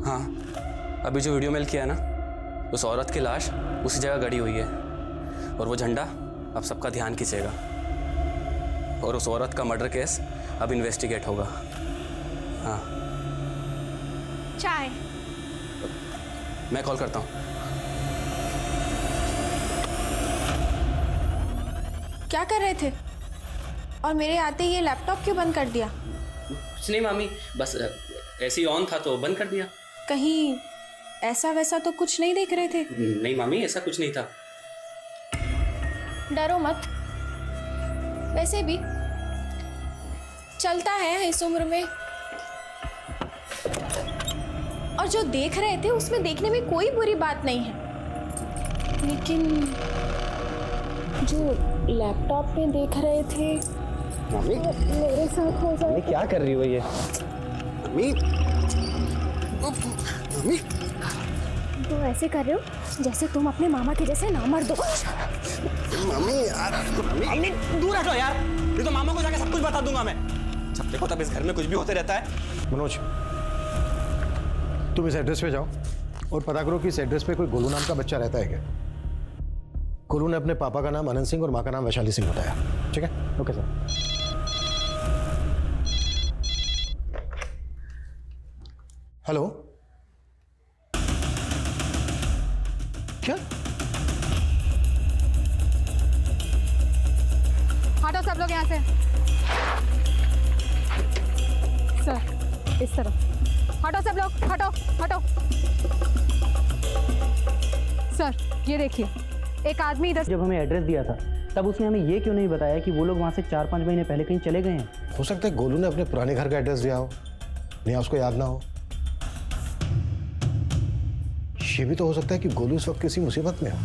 हाँ, अभी जो वीडियो मेल किया है ना, उस औरत की लाश उसी जगह गड़ी हुई है और वो झंडा अब सबका ध्यान खींचेगा और उस औरत का मर्डर केस अब इन्वेस्टिगेट होगा। हाँ, चाय मैं कॉल करता हूँ। क्या कर रहे थे और मेरे आते ही ये लैपटॉप क्यों बंद कर दिया? कुछ नहीं मामी, बस ऐसे ही ऑन था तो बंद कर दिया। कहीं ऐसा वैसा तो कुछ नहीं देख रहे थे? नहीं मामी, ऐसा कुछ नहीं था। डरो मत, वैसे भी चलता है इस उम्र में। और जो देख रहे थे उसमें देखने में कोई बुरी बात नहीं है, लेकिन जो लैपटॉप में देख रहे थे मम्मी मेरे साथ हो जाए। क्या कर रही हो ये? मम्मी मम्मी तो ऐसे कर रहे हो जैसे तुम अपने मामा के जैसे ना मर दो। मम्मी यार, मम्मी दूर हटो यार, ये तो मामा को जाके सब कुछ बता दूंगा मैं। जब देखो तब इस घर में कुछ भी होते रहता है। मनोज, तुम इस एड्रेस पे जाओ और पता करो कि इस एड्रेस पे कोई गोलू नाम का बच्चा रहता है क्या। गोलू ने अपने पापा का नाम आनंद सिंह और माँ का नाम वैशाली सिंह बताया। ठीक है? Okay sir. हेलो, क्या? हटो सब लोग यहाँ से। सर इस तरफ हटो सब लोग, हटो हटो। सर ये देखिए, एक आदमी इधर। जब हमें एड्रेस दिया था तब उसने हमें ये क्यों नहीं बताया कि वो लोग वहाँ से 4-5 महीने पहले कहीं चले गए हैं? हो सकता है गोलू ने अपने पुराने घर का एड्रेस दिया हो, नहीं उसको याद ना हो। ये भी तो हो सकता है कि गोलू इस वक्त किसी मुसीबत में हो।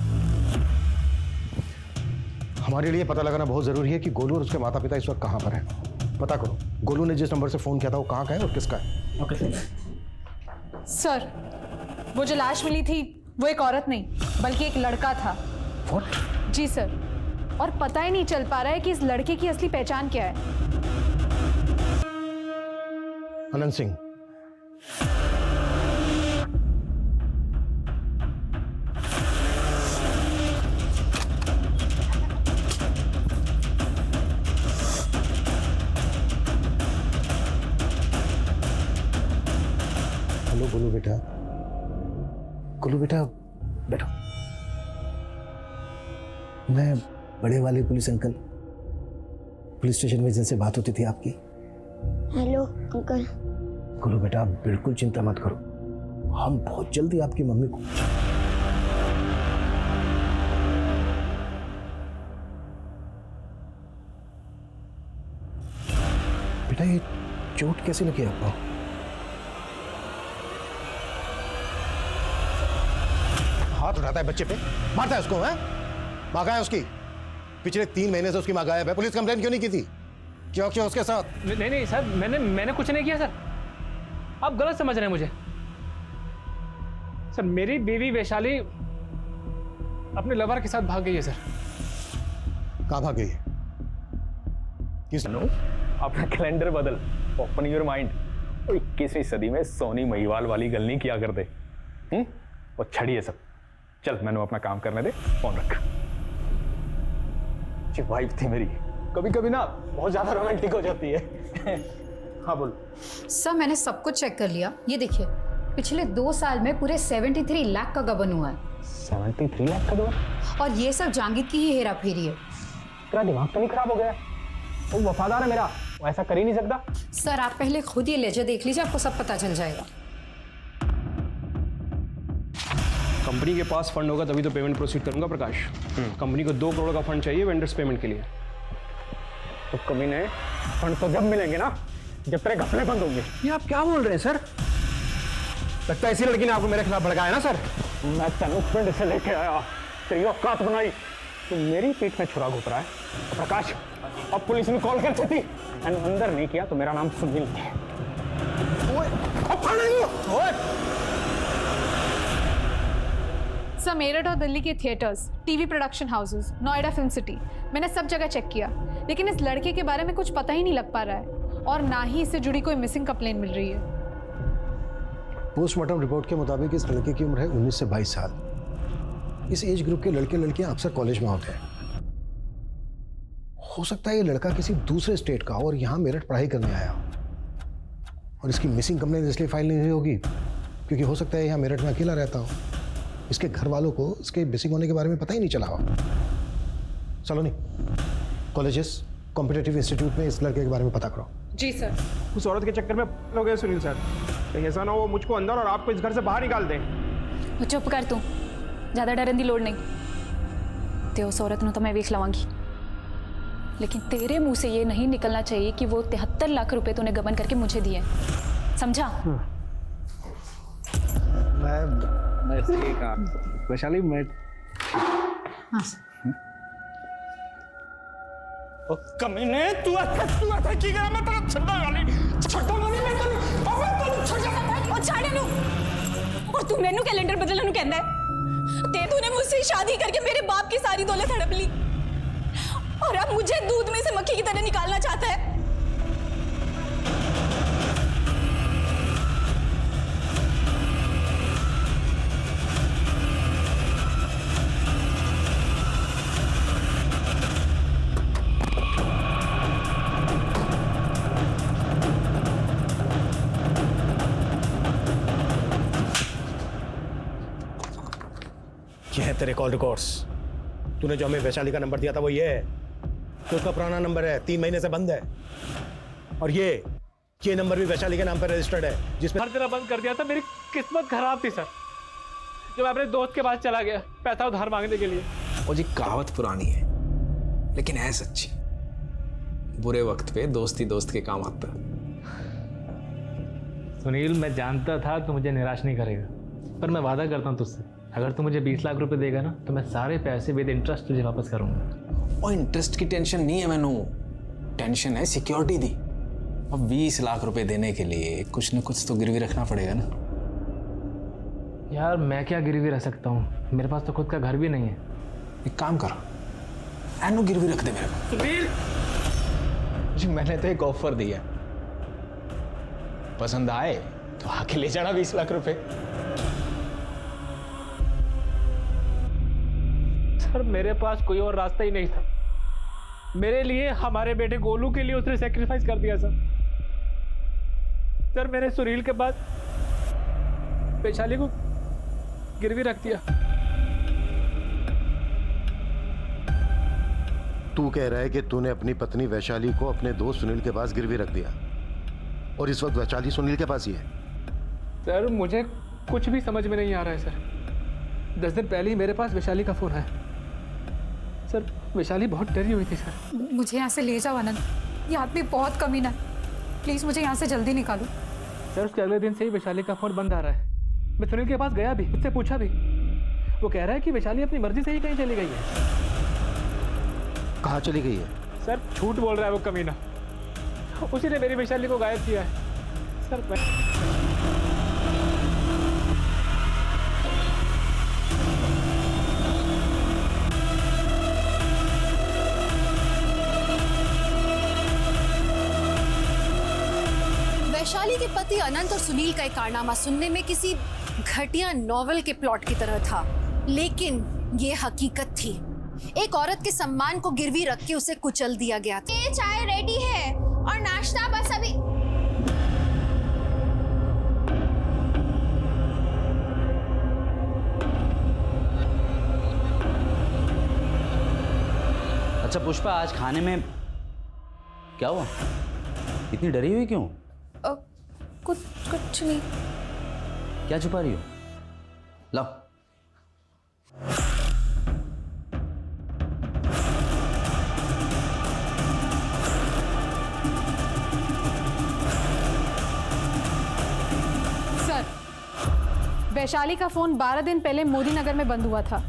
हमारे लिए पता लगाना बहुत जरूरी है कि गोलू और उसके माता पिता इस वक्त कहाँ पर हैं। पता करो गोलू ने जिस नंबर से फोन किया था वो कहाँ का है और किसका है। Okay sir. सर वो जो लाश मिली थी वो एक औरत नहीं बल्कि एक लड़का था। What? जी सर, और पता ही नहीं चल पा रहा है कि इस लड़के की असली पहचान क्या है। आनंद सिंह। हेलो गोलू बेटा, गोलू बेटा बैठो। मैं बड़े वाले पुलिस अंकल, पुलिस स्टेशन में जिनसे बात होती थी आपकी। Hello uncle. गोलू बेटा आप बिल्कुल चिंता मत करो, हम बहुत जल्दी आपकी मम्मी को। बेटा ये चोट कैसे लगी आपको? हाथ उठाता है बच्चे पे, मारता है उसको। है माँ कहाँ है उसकी? पिछले 3 महीने से उसकी माँ गायब है। पुलिस कंप्लेंट क्यों नहीं की थी? क्यों उसके साथ? नहीं सर, मैंने कुछ नहीं किया सर, आप गलत समझ रहे हैं मुझे। सर मेरी बीवी वैशाली अपने लवर के साथ भाग गई है सर। कहाँ भाग गई है? किस? अपना कैलेंडर बदल, ओपन योर माइंड। 21वीं सदी में सोनी महिवाल वाली गल नहीं किया करते। और छड़िए सब, चल मैंने अपना काम करने दे, फोन रख। जी वाइफ थी मेरी, कभी कभी ना बहुत ज्यादा रोमांटिक हो जाती है। हाँ बोल। सर मैंने सब कुछ चेक कर लिया, ये देखिए पिछले 2 साल में पूरे 73 लाख का गबन हुआ है। 73 लाख का गबन? और ये सब जांगिद की ही हेरा फेरी है। तेरा दिमाग तो नहीं खराब हो गया? वो वफादार है मेरा, वो ऐसा कर ही नहीं सकता। सर आप पहले खुद ये लेजर देख लीजिए, आपको सब पता चल जाएगा। कंपनी के पास फंड होगा तभी तो पेमेंट प्रोसीड करूंगा प्रकाश। कंपनी को 2 करोड़ का फंड चाहिए वेंडर्स पेमेंट के लिए। तो कभी ने फंड तो जब मिलेंगे ना, जब तेरे घपले बंद होंगे। ये आप क्या बोल रहे हैं सर? लगता है इसी लड़की ने आपको मेरे खिलाफ भड़काया ना सर? मैं तेनू पिंड से लेके आया, तेरी औकात बनाई, तू मेरी पीठ में छुरा घुस रहा है। प्रकाश अब पुलिस ने कॉल कर थी, अंदर नहीं किया तो मेरा नाम सुनील है। सर मेरठ और दिल्ली के theatres, TV production houses, Noida film city, मैंने सब जगह चेक किया, लेकिन इस लड़के के बारे में कुछ पता ही नहीं लग पा रहा है और ना ही इससे जुड़ी कोई मिसिंग कंप्लेन मिल रही है। पोस्टमार्टम रिपोर्ट के मुताबिक इस लड़के की उम्र है 19 से 22 साल। इस एज ग्रुप के लड़के लड़कियां अक्सर कॉलेज में होते हैं। हो सकता है ये लड़का किसी दूसरे स्टेट का हो और यहाँ मेरठ पढ़ाई करने आया हो। और इसकी मिसिंग कंप्लेंट इसलिए फाइल नहीं हुई होगी क्योंकि हो सकता है यहाँ मेरठ में अकेला रहता हो। इसके घर वालों को इसके मिसिंग होने के बारे में पता ही नहीं चला हो। सलोनी, कॉलेजेस, कॉम्पिटिटिव इंस्टीट्यूट में इस लड़के के बारे में पता करो। जी सर। उस औरत के चक्कर में हो गए सुनील सर। कहीं ऐसा ना हो मुझको अंदर और आपको इस घर से बाहर निकाल दें। वो चुप कर तू, ज़्यादा डरन की लोड़ नहीं। ते उस औरत ਨੂੰ ਤਾਂ मैं वेख लवांगी, लेकिन तेरे मुंह से ये नहीं निकलना चाहिए कि वो 73 लाख रुपए तूने गबन करके मुझे दिए, समझा? मैं सही कहा वैशाली। मैं ओ कमीने तू अच्छा की करा मैं तेरा छड्डा वाली मैं तेरी और छाड़े नु, और तू मैनू कैलेंडर बदलने नु कहंदा है। ते तूने मुझसे शादी करके मेरे बाप की सारी दौलत हड़प ली और अब मुझे दूध में से मक्खी की तरह निकालना चाहता है। ये है तेरे कॉल रिकॉर्ड्स। तूने जो हमें वैशाली का नंबर दिया था वो ये है, तो उसका पुराना नंबर है, 3 महीने से बंद है। और ये नंबर भी वैशाली के नाम पर रजिस्टर्ड है, जिसमें हर तरह बंद कर दिया था। मेरी किस्मत खराब थी सर, जब मैं अपने दोस्त के पास चला गया पैसा उधार मांगने के लिए। वो जी कहावत पुरानी है लेकिन है सच्ची, बुरे वक्त पे दोस्ती दोस्त के काम आता है। सुनील, मैं जानता था तू मुझे निराश नहीं करेगा, पर मैं वादा करता हूँ तुझसे, अगर तू मुझे 20 लाख रुपए देगा ना तो मैं सारे पैसे विद इंटरेस्ट तुझे वापस करूंगा। और इंटरेस्ट की टेंशन नहीं है मैनू, टेंशन है सिक्योरिटी दी। अब 20 लाख रुपए देने के लिए कुछ न कुछ तो गिरवी रखना पड़ेगा ना। यार मैं क्या गिरवी रख सकता हूँ, मेरे पास तो खुद का घर भी नहीं है। एक काम करो, एनु गिरवी रख दे मेरे को। सुनील जी मैंने तो एक ऑफर दिया, पसंद आए तो आके ले जाना 20 लाख रुपए। सर मेरे पास कोई और रास्ता ही नहीं था। मेरे लिए, हमारे बेटे गोलू के लिए उसने सेक्रीफाइस कर दिया सर। सर मैंने सुनील के बाद वैशाली को गिरवी रख दिया। तू कह रहा है कि तूने अपनी पत्नी वैशाली को अपने दोस्त सुनील के पास गिरवी रख दिया और इस वक्त वैशाली सुनील के पास ही है? सर मुझे कुछ भी समझ में नहीं आ रहा है सर। 10 दिन पहले ही मेरे पास वैशाली का फोन है सर। वैशाली बहुत डरी हुई थी सर। मुझे यहाँ से ले जाओ आनंद, ये आदमी बहुत कमीना है। प्लीज़ मुझे यहाँ से जल्दी निकालो। सर उसके अगले दिन से ही वैशाली का फोन बंद आ रहा है। मैं सुनील के पास गया भी, उससे पूछा भी, वो कह रहा है कि वैशाली अपनी मर्जी से ही कहीं चली गई है। कहाँ चली गई है? सर झूठ बोल रहा है वो कमीना, उसी ने मेरी वैशाली को गायब किया है सर। वैशाली के पति अनंत और सुनील का एक कारनामा सुनने में किसी घटिया नॉवेल के प्लॉट की तरह था, लेकिन ये हकीकत थी। एक औरत के सम्मान को गिरवी रख के उसे कुचल दिया गया था। ये चाय रेडी है और नाश्ता बस अभी। अच्छा पुष्पा, आज खाने में क्या हुआ? इतनी डरी हुई क्यों? कुछ नहीं। क्या छुपा रही हो? लाओ। सर वैशाली का फोन 12 दिन पहले मोदी नगर में बंद हुआ था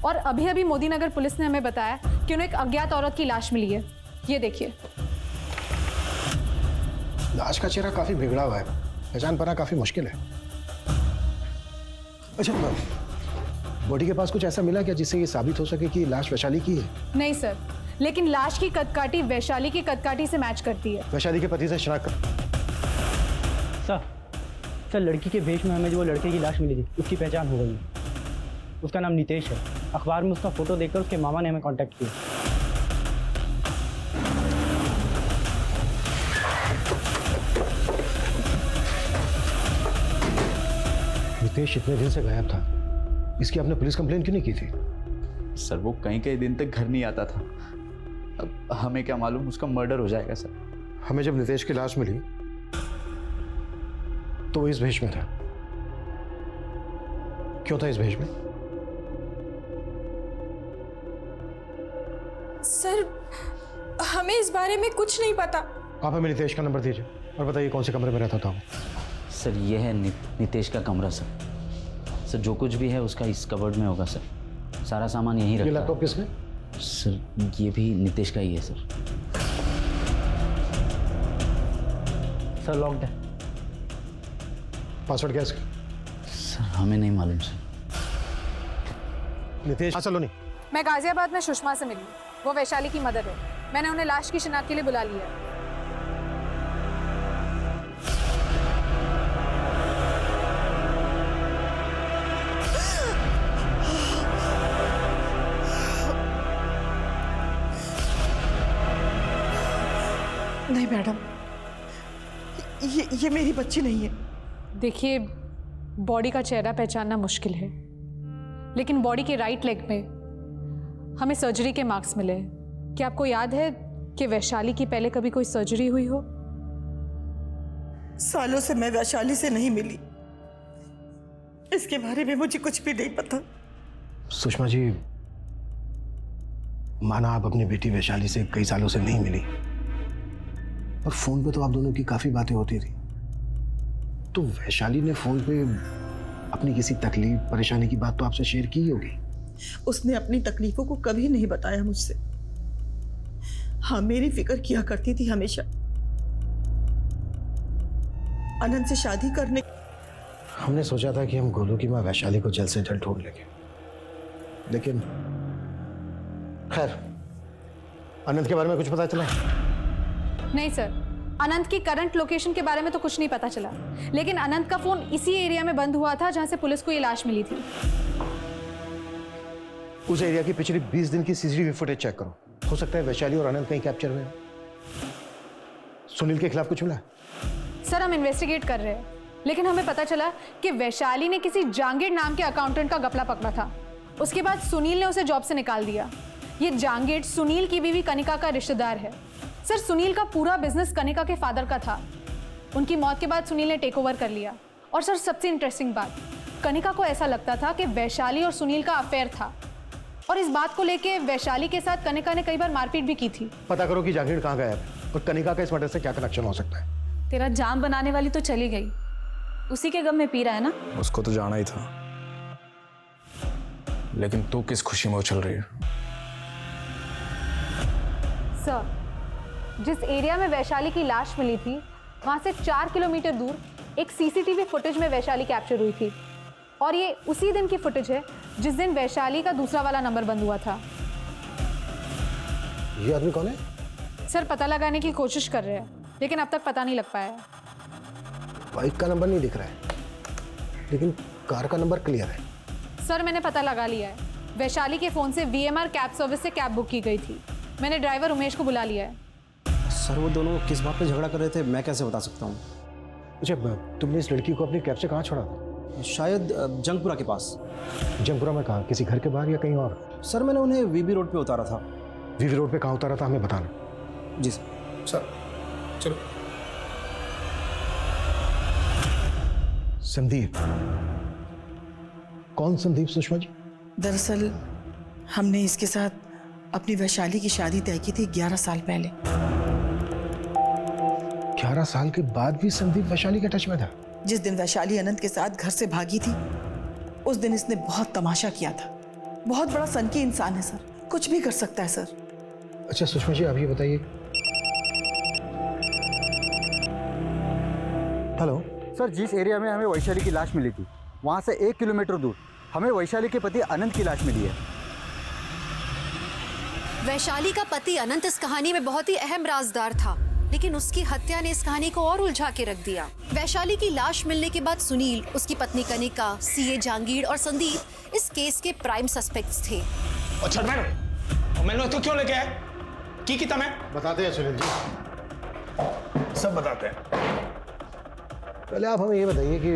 और अभी अभी मोदी नगर पुलिस ने हमें बताया कि उन्हें एक अज्ञात औरत की लाश मिली है। ये देखिए। लाश का चेहरा काफी बिगड़ा हुआ है, पहचान पाना काफी मुश्किल है। अच्छा, बॉडी के पास कुछ ऐसा मिला क्या जिससे ये साबित हो सके कि लाश वैशाली की है? नहीं सर, लेकिन लाश की कदकाठी वैशाली की कदकाठी से मैच करती है। वैशाली के पति से शनाख्त सर सर लड़की के भेष में हमें जो वो लड़के की लाश मिली थी उसकी पहचान हो गई है। उसका नाम नितेश है। अखबार में उसका फ़ोटो देखकर उसके मामा ने हमें कांटेक्ट किया। नितेश इतने दिन से गायब था, इसकी आपने पुलिस कंप्लेन क्यों नहीं की थी? सर वो कई दिन तक घर नहीं आता था। अब हमें क्या मालूम उसका मर्डर हो जाएगा सर। हमें जब नितेश की लाश मिली तो वो इस भेष में था। क्यों था इस भेष में? सर हमें इस बारे में कुछ नहीं पता। आप हमें नितेश का नंबर दीजिए और बताइए कौन से कमरे में रहता था वो। सर ये है नितेश का कमरा सर। सर जो कुछ भी है उसका इस कबर्ड में होगा सर। सारा सामान यहीं रखा है। ये लैपटॉप किसमें? सर ये भी नितेश का ही है सर। सर लॉक्ड है। पासवर्ड क्या है इसका? सर हमें नहीं मालूम सर। नितेश सलोनी। मैं गाजियाबाद में सुषमा से मिली। वो वैशाली की मदर है। मैंने उन्हें लाश की शिनाख्त के लिए बुला लिया है। नहीं मैडम, ये मेरी बच्ची नहीं है। देखिए बॉडी का चेहरा पहचानना मुश्किल है, लेकिन बॉडी के राइट लेग में हमें सर्जरी के मार्क्स मिले हैं। क्या आपको याद है कि वैशाली की पहले कभी कोई सर्जरी हुई हो? सालों से मैं वैशाली से नहीं मिली, इसके बारे में मुझे कुछ भी नहीं पता। सुषमा जी, माना आप अपनी बेटी वैशाली से कई सालों से नहीं मिली, और फोन पे तो आप दोनों की काफी बातें होती थी। तो वैशाली ने फोन पे अपनी किसी तकलीफ परेशानी की बात तो आपसे शेयर की होगी। उसने अपनी तकलीफों को कभी नहीं बताया मुझसे। हाँ, मेरी फिक्र किया करती थी हमेशा। अनंत से शादी करने हमने सोचा था कि हम गोलू की माँ वैशाली को जल्द से जल्द ढूंढ लेंगे, लेकिन खैर, अनंत के बारे में कुछ पता चला? नहीं सर, अनंत की करंट लोकेशन के बारे में तो कुछ नहीं पता चला, लेकिन अनंत का फोन इसी एरिया में बंद हुआ था जहां से पुलिस को ये लाश मिली थी। उस एरिया की पिछली 20 दिन की सीसीटीवी फुटेज चेक करो। हो सकता है वैशाली और अनंत कहीं कैप्चर हुए। सुनील के खिलाफ कुछ मिला? सर हम इन्वेस्टिगेट कर रहे हैं, लेकिन हमें पता चला कि वैशाली ने किसी जांगीर नाम के अकाउंटेंट का गपला पकड़ा था। उसके बाद सुनील ने उसे जॉब से निकाल दिया। ये जांगीर सुनील की बीवी कनिका का रिश्तेदार है। सर सुनील का पूरा बिजनेस कनिका के फादर का था। उनकी मौत के बाद सुनील ने टेक ओवर कर लिया। और सर सबसे इंटरेस्टिंग बात, कनिका को ऐसा लगता था कि वैशाली और सुनील का अफेयर था, और इस बात को लेके वैशाली के साथ कनिका ने कई बार मारपीट भी की थी। पता करो कि जांगीर कहाँ गया है और कनिका का इस मर्डर से क्या कनेक्शन हो सकता है। तेरा जाम बनाने वाली तो चली गई, उसी के गम में पी रहा है ना। उसको तो जाना ही था, लेकिन तू किस खुशी में उछल रही है? सर जिस एरिया में वैशाली की लाश मिली थी वहां से 4 किलोमीटर दूर एक सीसीटीवी फुटेज में वैशाली कैप्चर हुई थी, और ये उसी दिन की फुटेज है जिस दिन वैशाली का दूसरा वाला नंबर बंद हुआ था। ये आदमी कौन है? सर पता लगाने की कोशिश कर रहे हैं, लेकिन अब तक पता नहीं लग पाया। बाइक का नंबर नहीं दिख रहा है, लेकिन कार का नंबर क्लियर है। सर मैंने पता लगा लिया है। वैशाली के फोन से VMR कैब सर्विस से कैब बुक की गई थी। मैंने ड्राइवर उमेश को बुला लिया है। सर वो दोनों किस बात पे झगड़ा कर रहे थे मैं कैसे बता सकता हूँ? अच्छा, तुमने इस लड़की को अपनी कैब से कहाँ छोड़ा? शायद जंगपुरा के पास। जंगपुरा में कहाँ? किसी घर के बाहर या कहीं और? सर मैंने उन्हें VB रोड पे उतारा था। VB रोड पे कहाँ उतारा था हमें बताना। जी सर। चलो। संदीप? कौन संदीप सुषमा जी? दरअसल हमने इसके साथ अपनी वैशाली की शादी तय की थी 11 साल पहले। 11 साल के बाद भी संदीप वैशाली के टच में था? जिस दिन वैशाली अनंत के साथ घर से भागी थी उस दिन इसने बहुत तमाशा किया था। बहुत बड़ा सनकी इंसान है सर, कुछ भी कर सकता है सर। अच्छा सुषमा जी, आप ये बताइए। हेलो सर, जिस एरिया में हमें वैशाली की लाश मिली थी वहाँ से 1 किलोमीटर दूर हमें वैशाली के पति अनंत की लाश मिली है। वैशाली का पति अनंत इस कहानी में बहुत ही अहम राजदार था। लेकिन उसकी हत्या ने इस कहानी को और उलझा के रख दिया। वैशाली की लाश मिलने के बाद सुनील, उसकी पत्नी कनिका, सीए जहांगीर और संदीप इस केस के प्राइम सस्पेक्ट्स थे। और छठ मैंने तो क्यों लेके आए? की किता मैं बताते हैं सुनील जी, सब बताते हैं। पहले आप हमें ये बताइए कि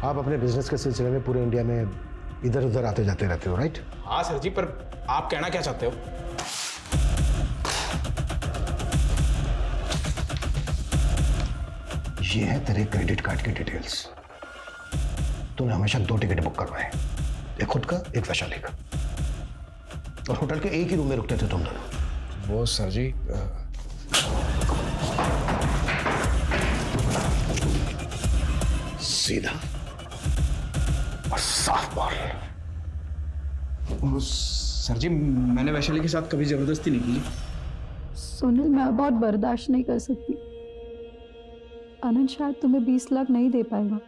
आप अपने बिजनेस के सिलसिले में पूरे इंडिया में इधर उधर आते जाते रहते हो, राइट? हाँ सर जी, पर आप कहना क्या चाहते हो? ये है तेरे क्रेडिट कार्ड की डिटेल्स। तूने हमेशा 2 टिकट बुक करवाए, एक खुद का, एक वैशाली का, और होटल के एक ही रूम में रुकते थे तुम दोनों। वो सर जी सीधा और साफ बोल। सर जी, मैंने वैशाली के साथ कभी जबरदस्ती नहीं की। सुनील, मैं बहुत बर्दाश्त नहीं कर सकती। आनंद शायद तुम्हें 20 लाख नहीं दे पाएगा,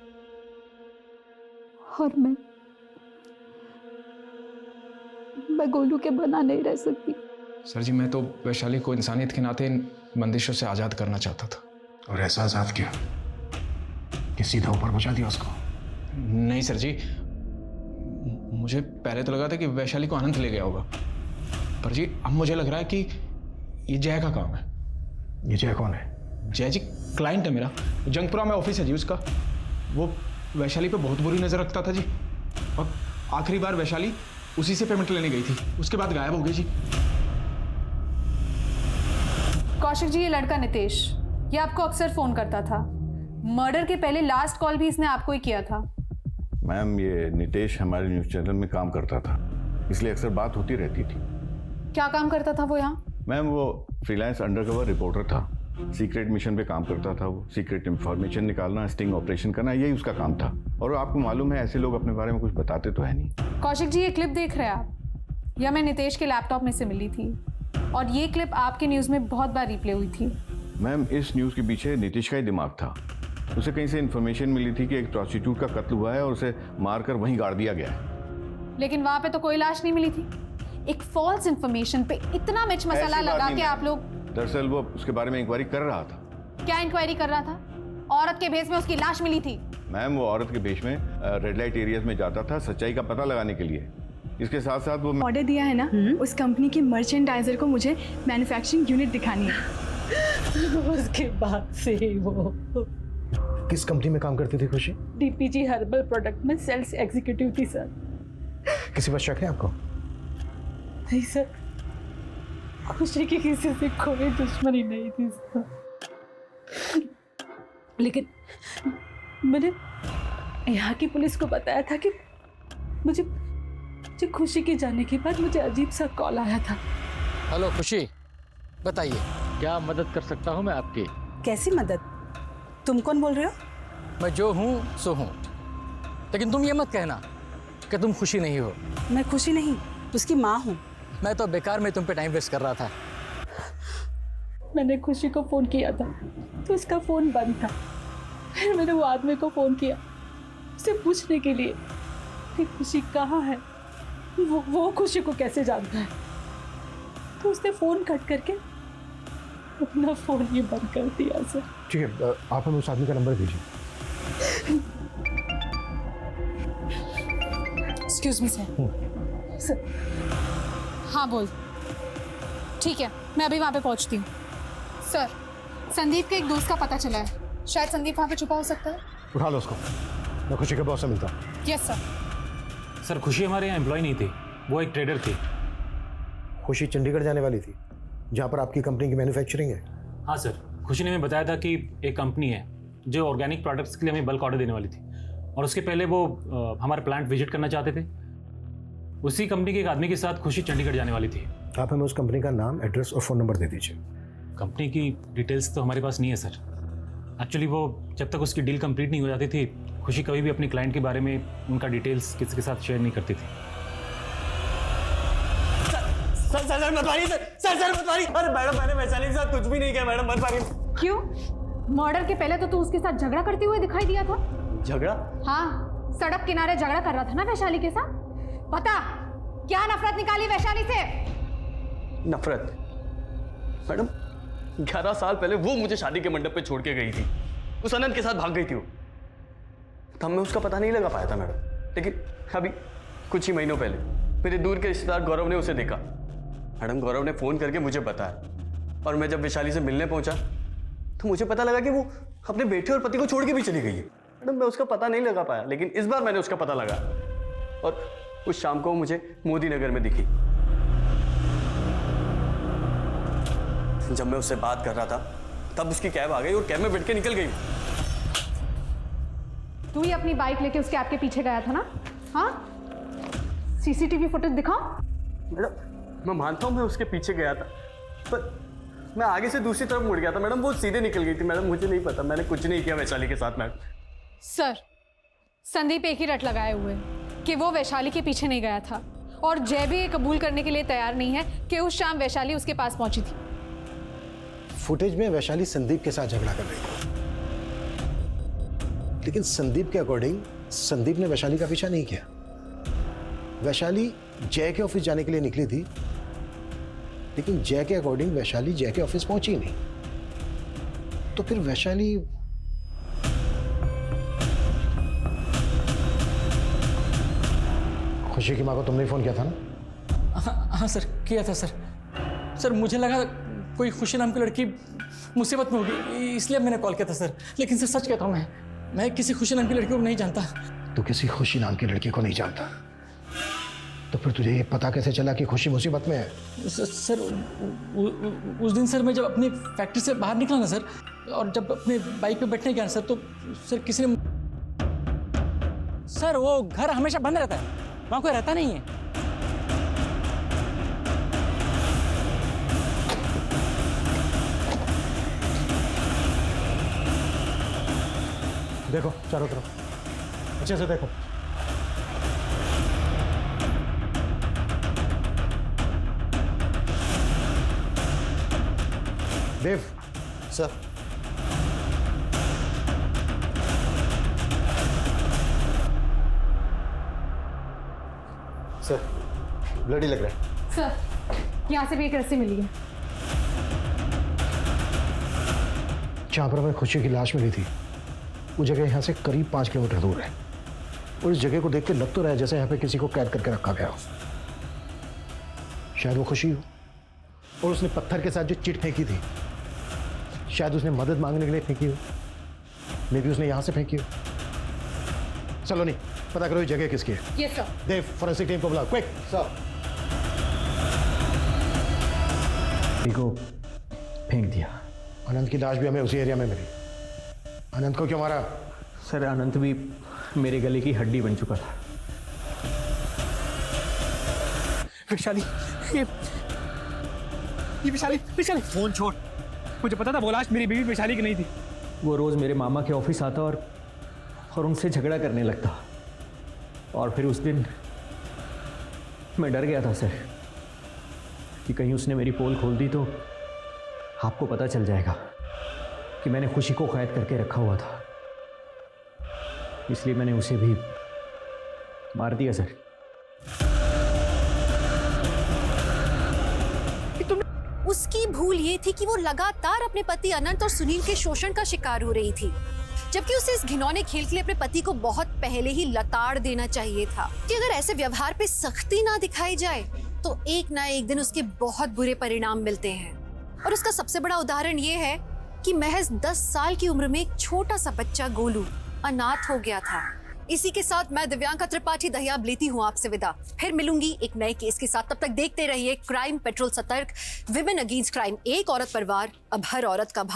और मैं गोलू के बना नहीं रह सकती। सर जी, मैं तो वैशाली को इंसानियत के नाते इन बंदिशों से आज़ाद करना चाहता था। और ऐसा आजाद किया कि सीधा ऊपर पहुंचा दिया उसको? नहीं सर जी, मुझे पहले तो लगा था कि वैशाली को आनंद ले गया होगा, पर जी अब मुझे लग रहा है कि ये जय का काम है। ये जय कौन है? जय जी क्लाइंट है मेरा, जंगपुरा में ऑफिस है जी उसका। वो वैशाली पे बहुत बुरी नजर रखता था जी, और आखिरी बार वैशाली उसी से पेमेंट लेने गई थी, उसके बाद गायब हो गई जी। कौशिक जी, ये लड़का नितेश, ये आपको अक्सर फोन करता था। मर्डर के पहले लास्ट कॉल भी इसने आपको ही किया था। मैम, ये नितेश हमारे न्यूज़ चैनल में काम करता था, इसलिए अक्सर बात होती रहती थी। क्या काम करता था वो यहाँ? मैम, वो फ्रीलांस अंडरकवर रिपोर्टर था, सीक्रेट मिशन पे काम करता था। वो सीक्रेट इंफॉर्मेशन निकालना, स्टिंग ऑपरेशन करना, यही उसका काम था। और आपको मालूम है, ऐसे लोग अपने बारे में कुछ बताते तो है नहीं। कौशिक जी, ये क्लिप देख रहे हैं आप? यह मैं नितेश के लैपटॉप में से मिली थी, और ये क्लिप आपके न्यूज़ में बहुत बार रिप्ले हुई थी। मैम, इस न्यूज़ के पीछे नीतीश का ही दिमाग था। उसे कहीं से इन्फॉर्मेशन मिली थी कि एक प्रोस्टिट्यूट का कत्ल हुआ है और उसे मारकर वहीं गाड़ दिया गया है। लेकिन वहां पे तो कोई लाश नहीं मिली थी। एक फॉल्स इन्फॉर्मेशन पे इतना मिर्च मसाला लगा के आप लोग। दरअसल वो उसके बारे में इंक्वायरी कर रहा था। क्या इंक्वायरी कर रहा था? औरत के भेष में उसकी लाश मिली थी। मैम, वो औरत के भेष में रेड लाइट एरियाज में जाता था सच्चाई का पता लगाने के लिए। इसके साथ साथ वो ऑर्डर दिया है ना, उस कंपनी के मर्चेंडाइजर को मुझे मैन्युफैक्चरिंग यूनिट दिखानी है। उसके बाद से वो किस कंपनी में काम करती थी खुशी? डीपीजी हर्बल प्रोडक्ट में सेल्स एग्जीक्यूटिव थी सर। किसी पर शक है आपको? नहीं सर, खुशी की किसी से कोई दुश्मनी नहीं थी सर। लेकिन मैंने यहाँ की पुलिस को बताया था कि मुझे खुशी के जाने के बाद मुझे अजीब सा कॉल आया था। हेलो खुशी, बताइए क्या मदद कर सकता हूँ मैं आपकी? कैसी मदद? तुम कौन बोल रहे हो? मैं जो हूँ सो हूँ, लेकिन तुम ये मत कहना कि तुम खुशी नहीं हो। मैं खुशी नहीं, उसकी माँ हूँ। मैं तो बेकार में तुम पे टाइम वेस्ट कर रहा था। मैंने खुशी को फ़ोन किया था तो उसका फ़ोन बंद था। फिर मैंने वो आदमी को फ़ोन किया उसे पूछने के लिए कि खुशी कहाँ है, वो खुशी को कैसे जानता है। तो उसने फ़ोन कट करके अपना फ़ोन ही बंद कर दिया सर। ठीक है, आप हमें उस आदमी का नंबर दीजिए। Excuse me sir. हाँ बोल। ठीक है, मैं अभी वहाँ पे पहुँचती हूँ। सर, संदीप के एक दोस्त का पता चला है, शायद संदीप वहाँ पे छुपा हो सकता है। उठा लो उसको, मैं खुशी के बॉस से मिलता हूँ। Yes sir. सर, खुशी हमारे यहाँ एम्प्लॉय नहीं थी, वो एक ट्रेडर थी। खुशी चंडीगढ़ जाने वाली थी, जहाँ पर आपकी कंपनी की मैन्युफैक्चरिंग है। हाँ सर, खुशी ने हमें बताया था कि एक कंपनी है जो ऑर्गेनिक प्रोडक्ट्स के लिए हमें बल्क ऑर्डर देने वाली थी, और उसके पहले वो हमारा प्लांट विजिट करना चाहते थे। उसी कंपनी के एक आदमी के साथ खुशी चंडीगढ़ जाने वाली थी। आप हमें उस कंपनी का नाम, एड्रेस और फ़ोन नंबर दे दीजिए। कंपनी की डिटेल्स तो हमारे पास नहीं है सर। एक्चुअली वो जब तक उसकी डील कंप्लीट नहीं हो जाती थी, खुशी कभी भी अपने क्लाइंट के बारे में उनका डिटेल्स किसी के साथ शेयर नहीं करती थी। सर मत मारिए सर मत मारिए। अरे मैडम, मैंने वैशाली के साथ कुछ भी नहीं किया मैडम, मत मारिए। क्यों? मर्डर के पहले तो तू उसके साथ झगड़ा करते हुए दिखाई दिया था। झगड़ा? हाँ, सड़क किनारे झगड़ा कर रहा था ना वैशाली के साथ। बता, क्या नफरत निकाली वैशाली से? नफरत? मैडम, 11 साल पहले वो मुझे शादी के मंडप पे छोड़ के गई थी, उस अनंत के साथ भाग गई थी वो। तब मैं उसका पता नहीं लगा पाया था मैडम, लेकिन अभी कुछ ही महीनों पहले मेरे दूर के रिश्तेदार गौरव ने उसे देखा। मैडम गौरव ने फ़ोन करके मुझे बताया, और मैं जब वैशाली से मिलने पहुंचा तो मुझे पता लगा कि वो अपने बेटे और पति को छोड़ के भी चली गई है। मैडम मैं उसका पता नहीं लगा पाया, लेकिन इस बार मैंने उसका पता लगा, और उस शाम को मुझे मोदी नगर में दिखी। जब मैं उससे बात कर रहा था तब उसकी कैब आ गई और कैब में बैठ के निकल गई। तू ही अपनी बाइक लेके उसके कैब के पीछे गया था ना? हाँ, सीसीटीवी फुटेज दिखाओ। मैडम मैं मानता हूँ मैं उसके पीछे गया था, पर मैं आगे से दूसरी तरफ मुड़ गया था मैडम, वो सीधे निकल गई थी। मैडम मुझे नहीं पता, मैंने कुछ नहीं किया वैशाली के साथ। मैडम सर, संदीप एक ही रट लगाए हुए कि वो वैशाली के पीछे नहीं गया था, और जय भी ये कबूल करने के लिए तैयार नहीं है कि उस शाम वैशाली उसके पास पहुंची थी। फुटेज में वैशाली संदीप के साथ झगड़ा कर रही थी, लेकिन संदीप के अकॉर्डिंग संदीप ने वैशाली का पीछा नहीं किया। वैशाली जय के ऑफिस जाने के लिए निकली थी, लेकिन जय के अकॉर्डिंग वैशाली जय के ऑफिस पहुंची नहीं। तो फिर वैशाली खुशी की मां को तुमने फोन किया था ना? हाँ सर, किया था सर। सर मुझे लगा कोई खुशी नाम की लड़की मुसीबत में होगी, इसलिए मैंने कॉल किया था सर। लेकिन सर सच कहता हूँ, मैं किसी खुशी नाम की लड़की को नहीं जानता। तू किसी खुशी नाम की लड़की को नहीं जानता? तो फिर तुझे ये पता कैसे चला कि खुशी मुसीबत में है? सर उस दिन सर मैं जब अपनी फैक्ट्री से बाहर निकला ना सर, और जब अपने बाइक पे बैठने गया सर, तो सर किसी ने, सर वो घर हमेशा बंद रहता है, वहाँ कोई रहता नहीं है। देखो चारों तरफ अच्छे से देखो। देव सर, सर ब्लडी लग रहा है। सर यहाँ से भी एक रस्सी मिली है। जहां पर हमें खुशी की लाश मिली थी वो जगह यहाँ से करीब 5 किलोमीटर दूर है, और इस जगह को देख के लग तो रहा है जैसे यहाँ पे किसी को कैद करके रखा गया हो। शायद वो खुशी हो, और उसने पत्थर के साथ जो चिट फेंकी थी शायद उसने मदद मांगने के लिए फेंकी हो, मे भी उसने यहाँ से फेंकी हो। चलो नहीं, पता करो ये जगह किसकी है। Yes sir. Dev forensic team को बुलाओ, क्विक सर। को फेंक दिया। अनंत की लाश भी हमें उसी एरिया में मिली। अनंत को क्यों मारा? सर अनंत भी मेरे गले की हड्डी बन चुका था। वैशाली, ये वैशाली, वैशाली फोन छोड़। मुझे पता था वो लाश मेरी बीवी वैशाली की नहीं थी। वो रोज़ मेरे मामा के ऑफिस आता और उनसे झगड़ा करने लगता, और फिर उस दिन मैं डर गया था सर कि कहीं उसने मेरी पोल खोल दी तो आपको पता चल जाएगा कि मैंने खुशी को कैद करके रखा हुआ था, इसलिए मैंने उसे भी मार दिया सर। उसकी भूल ये थी कि वो लगातार अपने पति अनंत और सुनील के शोषण का शिकार हो रही थी, जबकि उसे इस घिनौने खेल के लिए अपने पति को बहुत पहले ही लताड़ देना चाहिए था कि अगर ऐसे व्यवहार पे सख्ती ना दिखाई जाए तो एक ना एक दिन उसके बहुत बुरे परिणाम मिलते हैं। और उसका सबसे बड़ा उदाहरण ये है कि महज 10 साल की उम्र में एक छोटा सा बच्चा गोलू अनाथ हो गया था। इसी के साथ मैं दिव्यांका त्रिपाठी दहियाब लेती हूँ आपसे विदा। फिर मिलूंगी एक नए केस के साथ। तब तक देखते रहिए क्राइम पेट्रोल सतर्क, विमेन अगेंस्ट क्राइम। एक औरत पर वार, अब हर औरत का